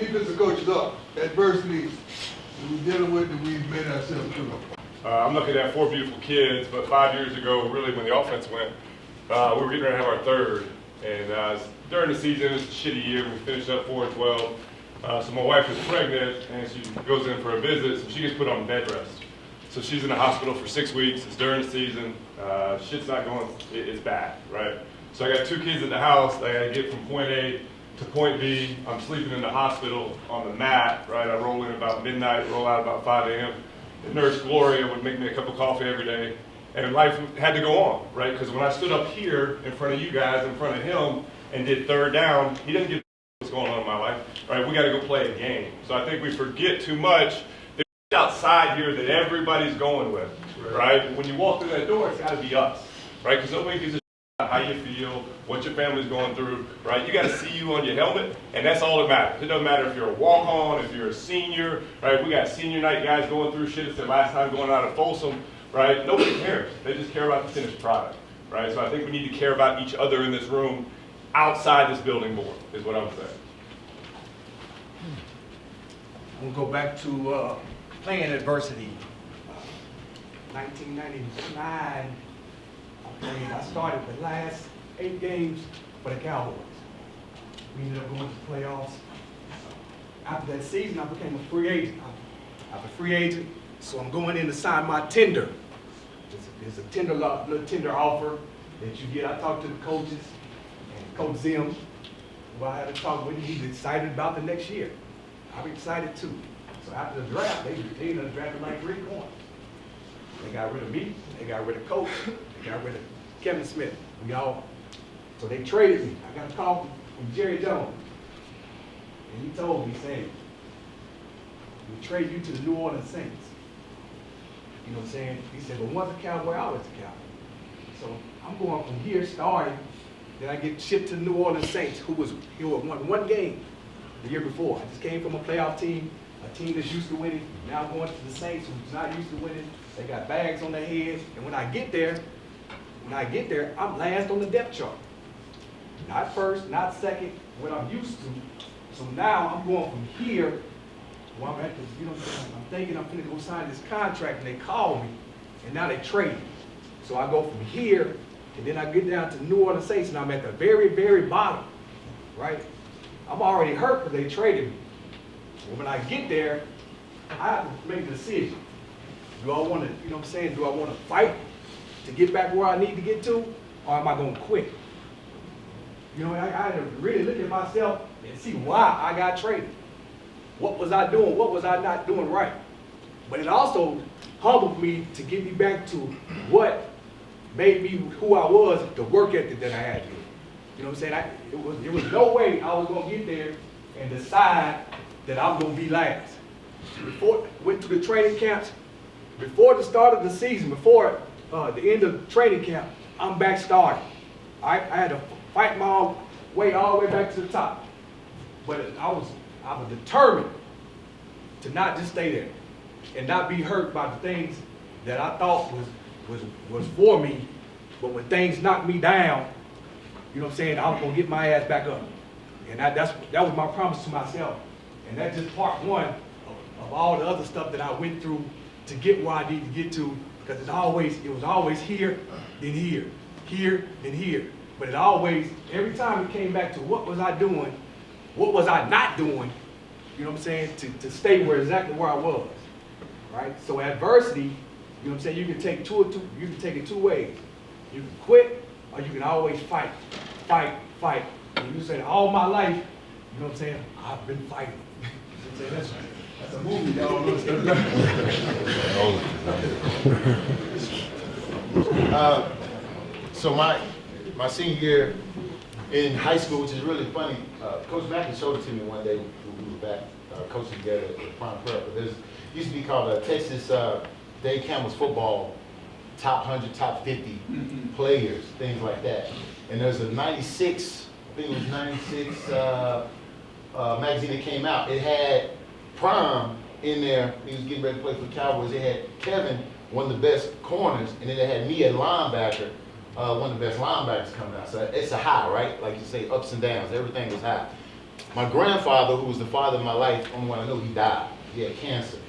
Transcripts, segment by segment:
defensive coaches are, adversity we're dealing with that we've made ourselves through. I'm looking at 4 beautiful kids, but 5 years ago, really when the offense went, we were getting ready to have our third. And during the season, it was a shitty year. We finished up 4-12. So my wife was pregnant, and she goes in for a visit, so she gets put on bed rest. So she's in the hospital for 6 weeks. It's during the season. Shit's not going, it's bad, right? So I got 2 kids at the house. I got to get from point A to point B. I'm sleeping in the hospital on the mat, right? I roll in about midnight, roll out about 5 a.m. Nurse Gloria would make me a cup of coffee every day. And life had to go on, right? Because when I stood up here in front of you guys, in front of him, and did third down, he didn't give what's going on in my life, right? We got to go play a game. So I think we forget too much. There's outside here that everybody's going with, right? When you walk through that door, it's got to be us, right? Because nobody gives a shit about how you feel, what your family's going through, right? You got to see you on your helmet, and that's all that matters. It doesn't matter if you're a walk-on, if you're a senior, right? We got senior night guys going through shit. It's their last time going out of Folsom, right? Nobody cares. They just care about the finished product, right? So I think we need to care about each other in this room outside this building more, is what I'm saying. I'm gonna go back to playing adversity. 1999, I started the last 8 games for the Cowboys. We ended up going to the playoffs. After that season, I became a free agent. I'm a free agent, so I'm going in to sign my tender. It's a tender, little tender offer that you get. I talked to the coaches, and Coach Zim, who I had to talk with, he's excited about the next year. I'm excited too. So after the draft, they ended up drafting like 3 corners. They got rid of me, they got rid of Coach, they got rid of Kevin Smith. So they traded me. I got a call from Jerry Jones. And he told me, saying, we trade you to the New Orleans Saints. You know what I'm saying? He said, but once a Cowboy, always a Cowboy. So I'm going from here, starting, then I get shipped to the New Orleans Saints, who won 1 game the year before. I just came from a playoff team, a team that's used to winning. Now I'm going to the Saints, who's not used to winning. They got bags on their heads, and when I get there, I'm last on the depth chart. Not first, not second, what I'm used to. So now I'm going from here, where I'm at this, you know what I'm saying? I'm thinking I'm gonna go sign this contract, and they call me, and now they trade me. So I go from here, and then I get down to New Orleans Saints, and I'm at the very, very bottom, right? I'm already hurt because they traded me. Well, when I get there, I have to make a decision. Do I want to, you know what I'm saying, do I want to fight to get back where I need to get to, or am I going to quit? You know, I had to really look at myself and see why I got traded. What was I doing? What was I not doing right? But it also humbled me to get me back to what made me who I was, the work ethic that I had. You know what I'm saying? There was no way I was going to get there and decide that I'm going to be last. Went to the training camps. Before the start of the season, before the end of training camp, I'm back starting. I had to fight my way all the way back to the top. But I was determined to not just stay there and not be hurt by the things that I thought was for me. But when things knocked me down, you know what I'm saying, I was gonna get my ass back up. And that was my promise to myself. And that's just part one of all the other stuff that I went through to get where I need to get to, because it was always here, then here, then here. But every time it came back to what was I doing, what was I not doing, you know what I'm saying, to stay exactly where I was, right? So adversity, you know what I'm saying, you can take it 2 ways. You can quit, or you can always fight. And you say, all my life, you know what I'm saying, I've been fighting. You know what I'm saying? That's a movie, y'all know. So my senior year in high school, which is really funny, Coach Mackey showed it to me one day. We were back coaching together at Prime Prep. But there's used to be called Texas Dave Campbell's football top 100, top 50 players, things like that. And there's a 96, I think it was 96 magazine that came out. It had Prime in there. He was getting ready to play for the Cowboys. It had Kevin, one of the best corners, and then it had me at linebacker, one of the best linebackers coming out. So it's a high, right? Like you say, ups and downs. Everything was high. My grandfather, who was the father of my life, only one I know, he died. He had cancer.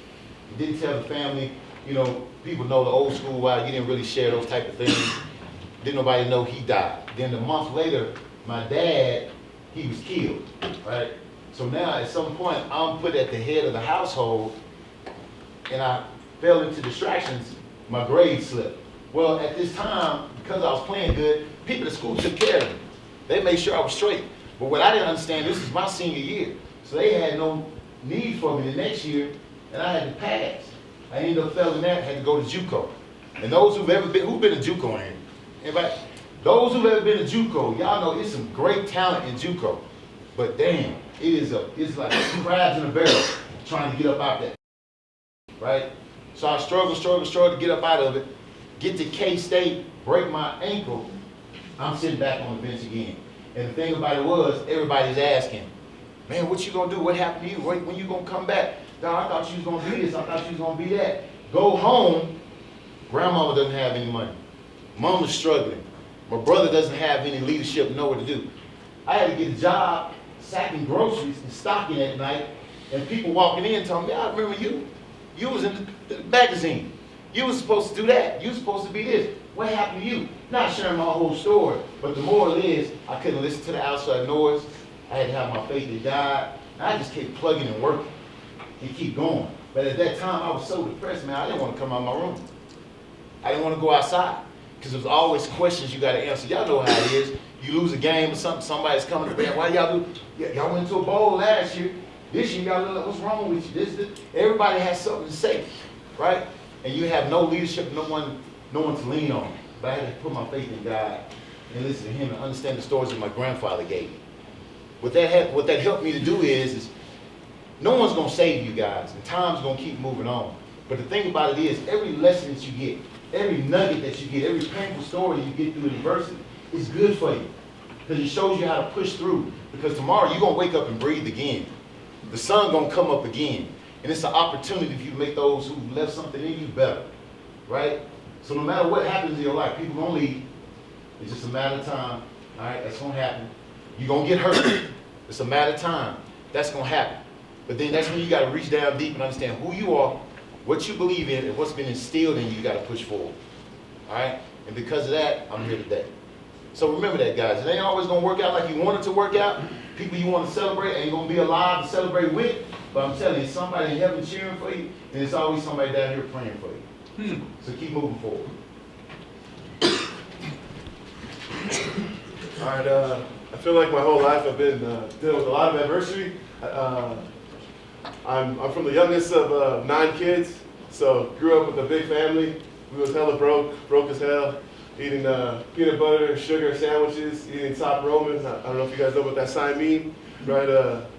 He didn't tell the family. You know, people know the old school why you didn't really share those type of things. Didn't nobody know he died. Then a month later, my dad, he was killed, right? So now at some point, I'm put at the head of the household, and I fell into distractions. My grade slipped. Well, at this time, because I was playing good, people at school took care of me. They made sure I was straight. But what I didn't understand, this is my senior year. So they had no need for me the next year, and I had to pass. I ended up failing that, had to go to JUCO. And those who've ever been, who've been to JUCO in here? Anybody? Those who've ever been to JUCO, y'all know it's some great talent in JUCO. But damn, it's like crabs in a barrel trying to get up out there, right? So I struggled to get up out of it, get to K-State, break my ankle, I'm sitting back on the bench again. And the thing about it was, everybody's asking, man, what you gonna do? What happened to you? When you gonna come back? No, I thought you was gonna be this, I thought you was gonna be that. Go home, grandmama doesn't have any money. Mama's struggling. My brother doesn't have any leadership, know what to do. I had to get a job sacking groceries and stocking at night, and people walking in telling me, I remember you. You was in the magazine. You was supposed to do that. You was supposed to be this. What happened to you? Not sharing my whole story, but the moral is, I couldn't listen to the outside noise. I had to have my faith in God. And I just kept plugging and working and keep going. But at that time, I was so depressed, man, I didn't want to come out of my room. I didn't want to go outside because there's always questions you got to answer. Y'all know how it is. You lose a game or something, somebody's coming to bed. Why y'all do? Y'all went to a bowl last year. This year, y'all look like, what's wrong with you? This. Everybody has something to say, right? And you have no leadership, no one to lean on. But I had to put my faith in God and listen to Him and understand the stories that my grandfather gave me. What that helped me to do is no one's gonna save you guys, and time's gonna keep moving on. But the thing about it is, every lesson that you get, every nugget that you get, every painful story you get through adversity is good for you. Because it shows you how to push through. Because tomorrow you're gonna wake up and breathe again. The sun gonna come up again. And it's an opportunity for you to make those who left something in you better, right? So no matter what happens in your life, people gonna leave. It's just a matter of time, all right? That's gonna happen. You're gonna get hurt. It's a matter of time. That's gonna happen. But then that's when you gotta reach down deep and understand who you are, what you believe in, and what's been instilled in you, you gotta push forward, all right? And because of that, I'm here today. So remember that, guys. It ain't always gonna work out like you want it to work out. People you want to celebrate ain't gonna be alive to celebrate with. But I'm telling you, somebody in heaven cheering for you, and it's always somebody down here praying for you. So keep moving forward. All right, I feel like my whole life I've been dealing with a lot of adversity. I'm from the youngest of 9 kids, so grew up with a big family. We was hella broke as hell, eating peanut butter, sugar sandwiches, eating top Roman. I don't know if you guys know what that sign mean, right?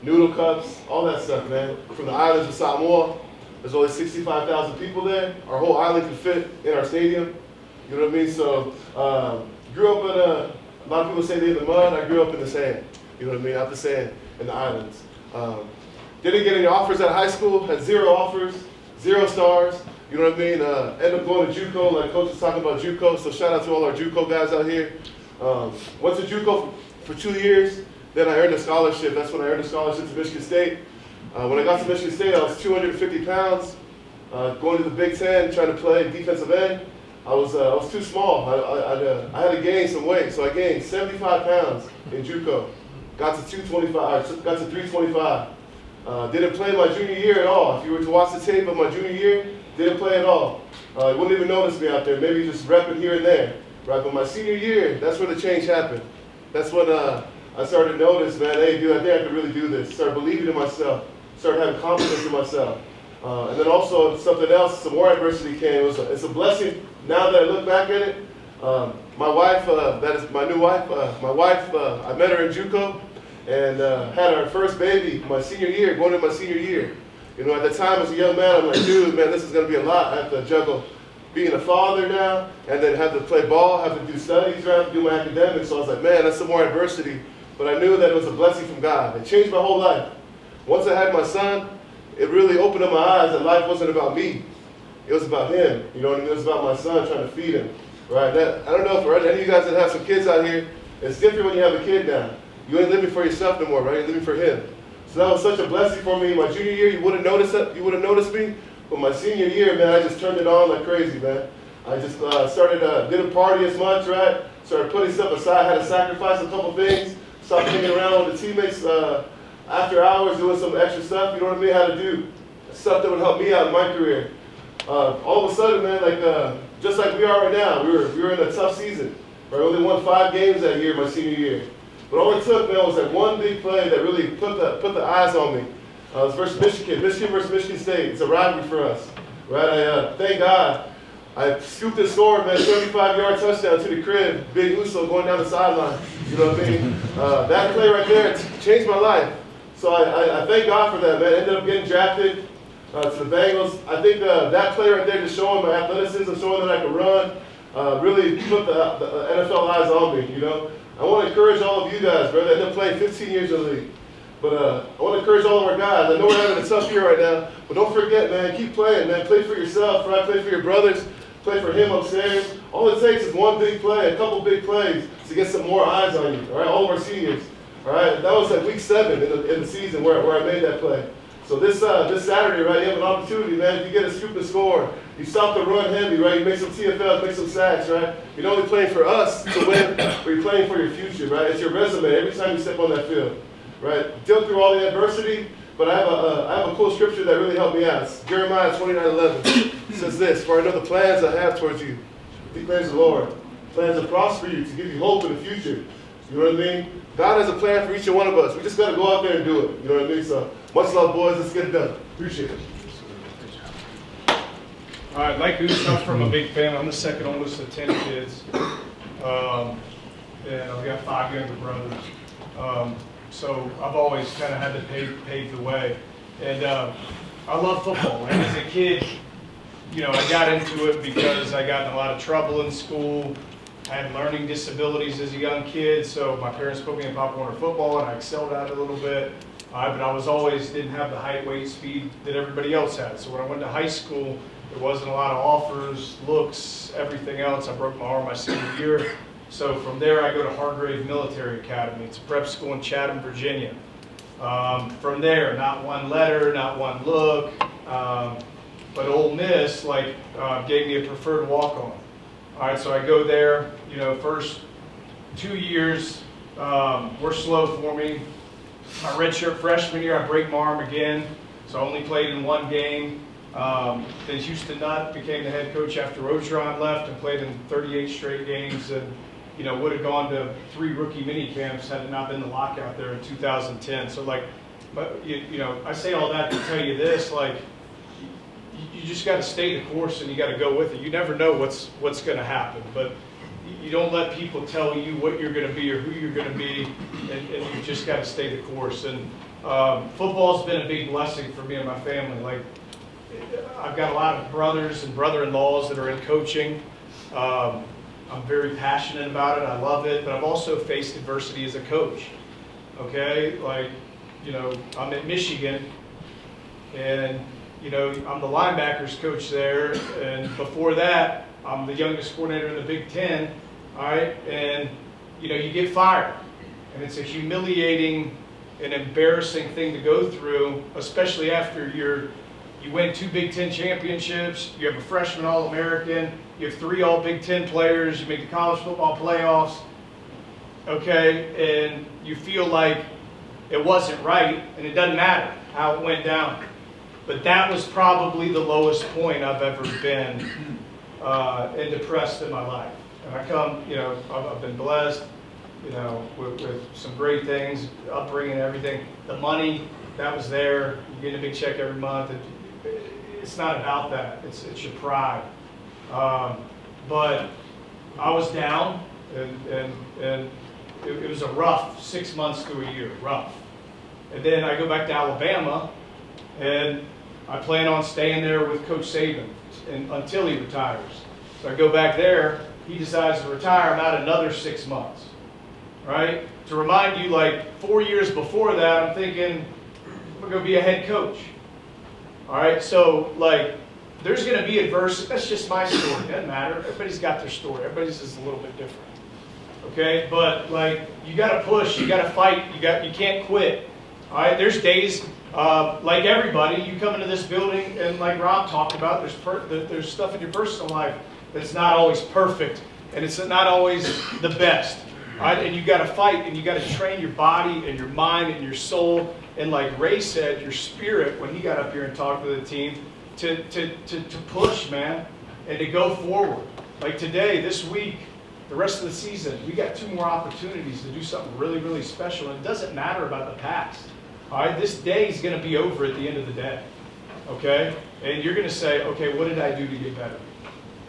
Noodle cups, all that stuff, man. From the islands of Samoa, there's only 65,000 people there. Our whole island can fit in our stadium. You know what I mean? So grew up in a lot of people say they're in the mud. I grew up in the sand. You know what I mean? Out the sand in the islands. Didn't get any offers at high school. Had 0 offers, 0 stars. You know what I mean? Ended up going to JUCO, like Coach was talking about JUCO. So shout out to all our JUCO guys out here. Went to JUCO for 2 years. Then I earned a scholarship. That's when I earned a scholarship to Michigan State. When I got to Michigan State, I was 250 pounds. Going to the Big Ten, trying to play defensive end. I was too small. I had to gain some weight, so I gained 75 pounds in JUCO. Got to 225. Got to 325. Didn't play my junior year at all. If you were to watch the tape of my junior year, didn't play at all. You wouldn't even notice me out there. Maybe just repping here and there, right? But my senior year, that's where the change happened. That's when I started to notice, man, hey, dude, I think I could really do this. Started believing in myself. Started having confidence in myself. And then also something else, some more adversity came. It's a blessing now that I look back at it. My wife, that is my new wife, I met her in JUCO and had our first baby my senior year, going into my senior year. You know, at the time as a young man, I'm like, dude, man, this is going to be a lot. I have to juggle being a father now and then have to play ball, have to do studies, have to do my academics. So I was like, man, that's some more adversity. But I knew that it was a blessing from God. It changed my whole life. Once I had my son, it really opened up my eyes that life wasn't about me. It was about him. You know what I mean? It was about my son, trying to feed him. Right? I don't know if any of you guys that have some kids out here, it's different when you have a kid now. You ain't living for yourself no more, right? You're living for him. So that was such a blessing for me. My junior year, you wouldn't notice it. You wouldn't notice me. But my senior year, man, I just turned it on like crazy, man. I just didn't party as much, right? Started putting stuff aside. Had to sacrifice a couple things. Stopped hanging around with the teammates after hours, doing some extra stuff. You know what I mean? How to do stuff that would help me out in my career. All of a sudden, man, just like we are right now, we were in a tough season. Right? We only won 5 games that year, my senior year. But all it took, man, was that one big play that really put the eyes on me. It was versus Michigan versus Michigan State. It's a rivalry for us, right? Thank God, I scooped and scored, man, 75-yard touchdown to the crib. Big Uso going down the sideline. You know what I mean? That play right there changed my life. So I thank God for that, man. I ended up getting drafted to the Bengals. I think that play right there, just showing my athleticism, showing that I could run, really put the NFL eyes on me. You know. I want to encourage all of you guys, brother. I ended up playing 15 years in the league. But I want to encourage all of our guys. I know we're having a tough year right now, but don't forget, man, keep playing, man. Play for yourself, right? Play for your brothers. Play for him upstairs. All it takes is one big play, a couple big plays to get some more eyes on you, all right? All of our seniors, all right? That was like week 7 in the season where I made that play. So this Saturday, right, you have an opportunity, man. If you get a scoop and score, you stop the run heavy, right? You make some TFLs, make some sacks, right? You're not only playing for us to win, but you're playing for your future, right? It's your resume every time you step on that field, right? Deal through all the adversity, but I have a cool scripture that really helped me out. It's Jeremiah 29:11. It says this: "For I know the plans I have towards you, declares the Lord, plans to prosper you, to give you hope in the future." You know what I mean? God has a plan for each and one of us. We just got to go out there and do it. You know what I mean? So, much love, boys. Let's get it done. Appreciate it. All right, like Goose, I'm from a big family. I'm the second oldest of 10 kids. And I've got 5 younger brothers. So I've always kind of had to pave the way. And I love football. And as a kid, you know, I got into it because I got in a lot of trouble in school. I had learning disabilities as a young kid, so my parents put me in Pop Warner football, and I excelled at it a little bit. But I didn't have the height, weight, speed that everybody else had. So when I went to high school, there wasn't a lot of offers, looks, everything else. I broke my arm my senior year. So from there, I go to Hargrave Military Academy. It's a prep school in Chatham, Virginia. From there, not one letter, not one look, but Ole Miss gave me a preferred walk-on. All right, so I go there. You know, first 2 years were slow for me. My redshirt freshman year, I break my arm again, so I only played in 1 game. Then Houston Nutt became the head coach after Ogeron left and played in 38 straight games, and you know, would have gone to 3 rookie mini camps had it not been the lockout there in 2010. So but you know, I say all that to tell you this, you just got to stay the course and you got to go with it. You never know what's going to happen, but you don't let people tell you what you're going to be or who you're going to be, and you just got to stay the course. And football's been a big blessing for me and my family. I've got a lot of brothers and brother-in-laws that are in coaching. I'm very passionate about it. I love it, but I've also faced adversity as a coach. Okay, you know, I'm at Michigan, and you know, I'm the linebackers coach there, and before that, I'm the youngest coordinator in the Big Ten. All right, and you know, you get fired, and it's a humiliating and embarrassing thing to go through, especially after you win 2 Big Ten championships, you have a freshman All-American, you have 3 All-Big Ten players, you make the college football playoffs, okay, and you feel like it wasn't right, and it doesn't matter how it went down. But that was probably the lowest point I've ever been and depressed in my life. And I come, you know, I've been blessed, you know, with some great things, upbringing and everything. The money, that was there. You get a big check every month. It's not about that. It's your pride. But I was down, and it was a rough 6 months to a year, rough. And then I go back to Alabama, and I plan on staying there with Coach Saban until he retires. So I go back there. He decides to retire. I'm out another 6 months, right? To remind you, 4 years before that, I'm thinking, I'm going to be a head coach. All right, so there's going to be adversity. That's just my story. It doesn't matter. Everybody's got their story. Everybody's is a little bit different. Okay, but you got to push. You got to fight. You can't quit. All right, there's days, like everybody, you come into this building and like Rob talked about, there's stuff in your personal life that's not always perfect and it's not always the best. All right, and you got to fight and you got to train your body and your mind and your soul and like Ray said, your spirit when he got up here and talked to the team to push, man, and to go forward. Like today, this week, the rest of the season, we got 2 more opportunities to do something really, really special. And it doesn't matter about the past. All right, this day is going to be over at the end of the day. Okay? And you're going to say, okay, what did I do to get better?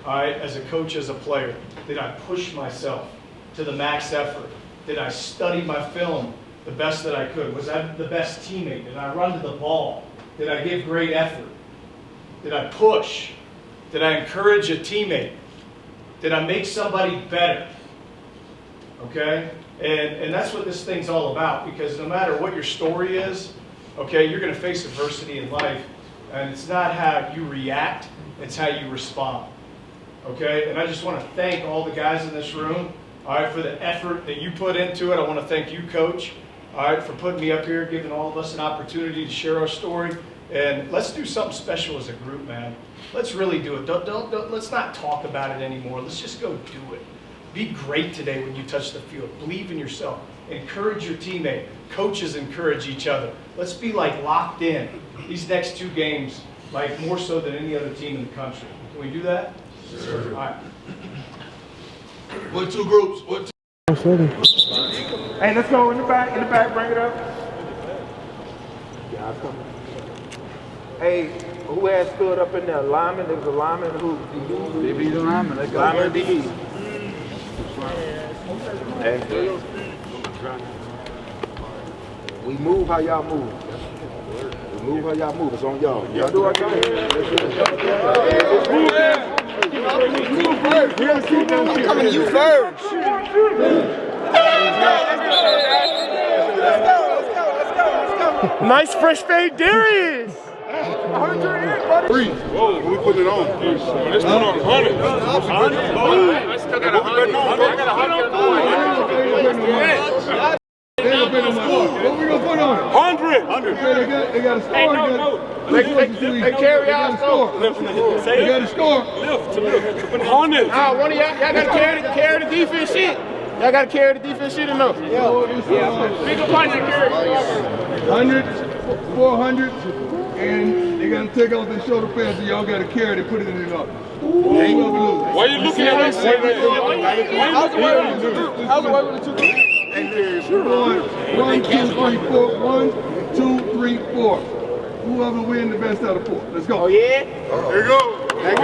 All right, as a coach, as a player, did I push myself to the max effort? Did I study my film the best that I could? Was I the best teammate? Did I run to the ball? Did I give great effort? Did I push? Did I encourage a teammate? Did I make somebody better? Okay? And that's what this thing's all about, because no matter what your story is, okay, you're going to face adversity in life, and it's not how you react, it's how you respond. Okay? And I just want to thank all the guys in this room, all right, for the effort that you put into it. I want to thank you, Coach, all right, for putting me up here, giving all of us an opportunity to share our story. And let's do something special as a group, man. Let's really do it. Let's not talk about it anymore. Let's just go do it. Be great today when you touch the field. Believe in yourself. Encourage your teammate. Coaches encourage each other. Let's be like locked in these next 2 games, like more so than any other team in the country. Can we do that? Sure. All right. What 2 groups? What 2? Hey, let's go in the back, bring it up. Hey, who had stood up in there? Lineman, there was a lineman who? DB's a lineman, let's go. Lineman DB. Hey. We move how y'all move. We move how y'all move, it's on y'all. Y'all do our thing. I'm coming to you first. Nice fresh fade, Darius. Three. Whoa, we put it on. Let's put on 100. I still got 100. I got 100. What we gonna put on? 100. They got to score. Hey, no. They carry out score. They got to score. Lift. 100. One of y'all got to carry the defense shit. Y'all got to carry the defense shit enough. Yeah. Big punch and carry. 100, 400, and they got to take off their shoulder pads, so y'all got to carry it and put it in the up. Why are you looking at us? How's the way with the 2? 1, 2, 3, 4. 1, 2, 3, 4. Whoever win the best out of 4. Let's go. Oh yeah? There you go. There you go.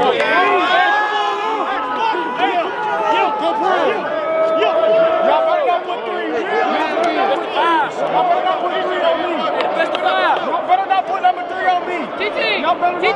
Go pro. Y'all better not put 3. That's the 5. Y'all better not put 3 on me. That's the 5. Y'all better not put number 3 on me. TT. Y'all better not.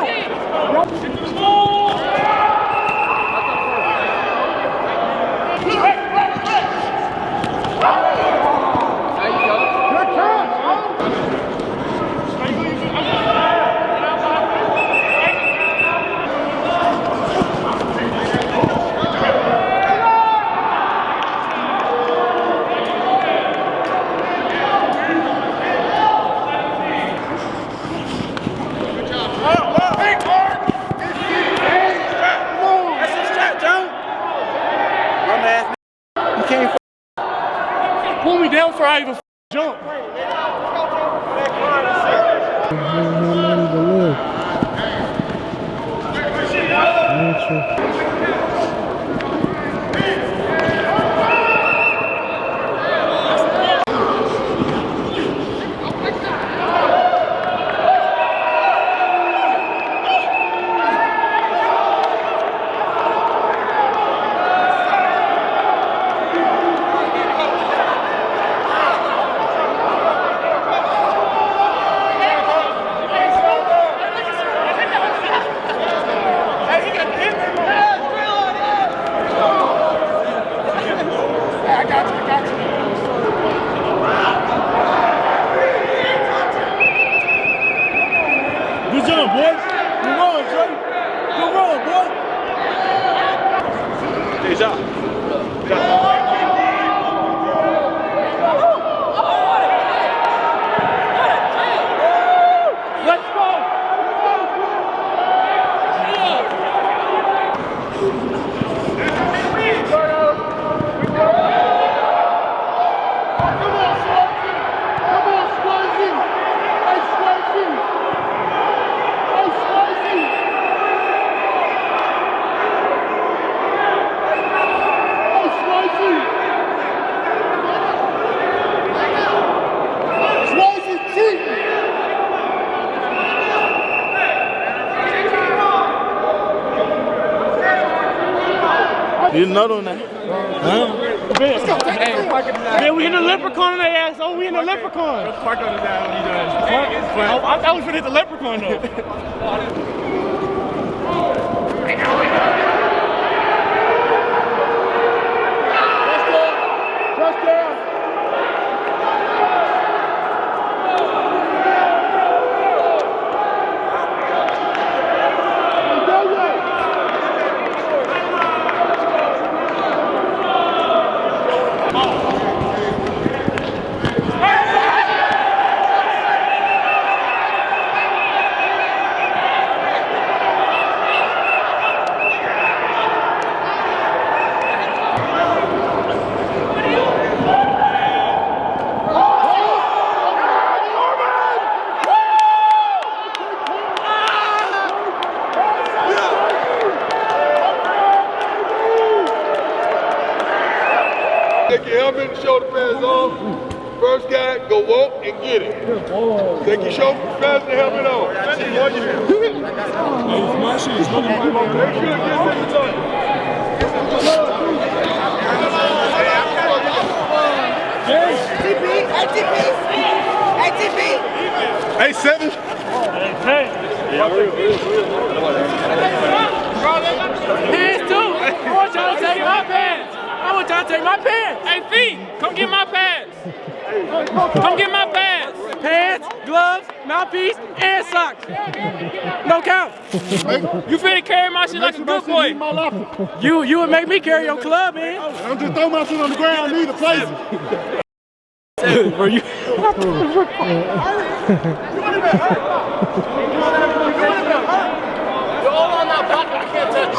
Pull me down for I even jump. Good job, boy. Good run, Trey. Good run, boy. Good job. Good job. Need another one now. Huh? Man, we in the leprechaun on their ass. Oh, we in the leprechaun. Park on the down when he does. I was finna hit the leprechaun though. Take your helmet and shoulder pads off. First guy, go walk and get it. Take your shoulder pads and helmet off. Make sure it gets in the line. ATP. Hey, 7. Pants too. I want y'all to take my pants. I want y'all to take my pants. Hey, feet, come get my pants. Come get my pants. Pants, gloves, mouthpiece, and socks. No count. You finna carry my shit like a good boy. You would make me carry your club, man. I'm just throwing my shit on the ground. I need a place. Bro, you.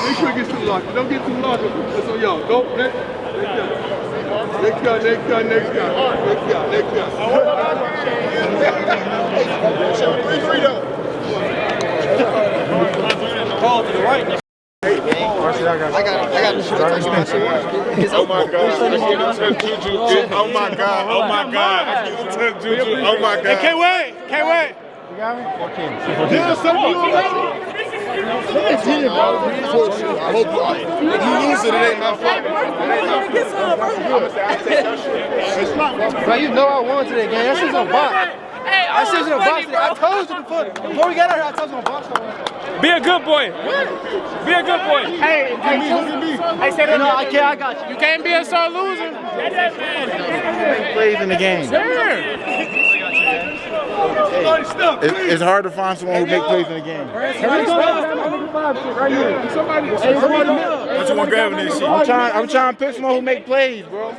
Make sure it gets too locked. Don't get too locked. That's on y'all. Go. Next guy. Next guy. 3-3 though. Call to the right. I got the shit. Oh my God. Oh my God. Oh my God. Oh my God. Can't wait. You got me? 14. Yeah, something you lose it, it ain't my fault. Bro, you know I won today, gang. That shit's on box. That shit's on box today. I told you before we got out here, I told you on box. Be a good boy. Be a good boy. Hey, Look at me. say that. No, I can't. I got you. You can't be a sore loser. Plays in the game. It's hard to find someone who makes plays in the game. That's what I'm grabbing this shit. I'm trying to pick someone who make plays, bro. You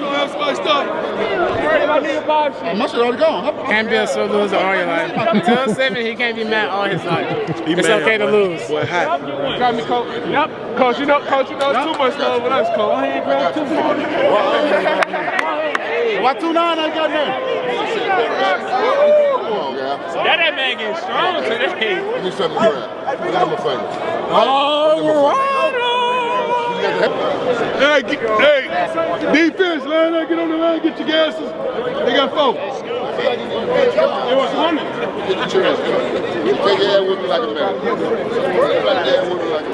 don't have somebody stop. My shit already gone. Can't be a sore loser all your life. Until 7, he can't be mad all his life. It's okay to lose. Boy, hot. Got me, coach. Yep. Coach, you know it's too much love with us, coach. I ain't grab too much. Why 2-9 I got there? That man getting strong today. Give me something to grab. Look at my finger. Hey, defense, line up, get on the line, get your gases. They got 4. It was coming. Get your ass. Take your ass with me like a man. Take your ass with me like a man.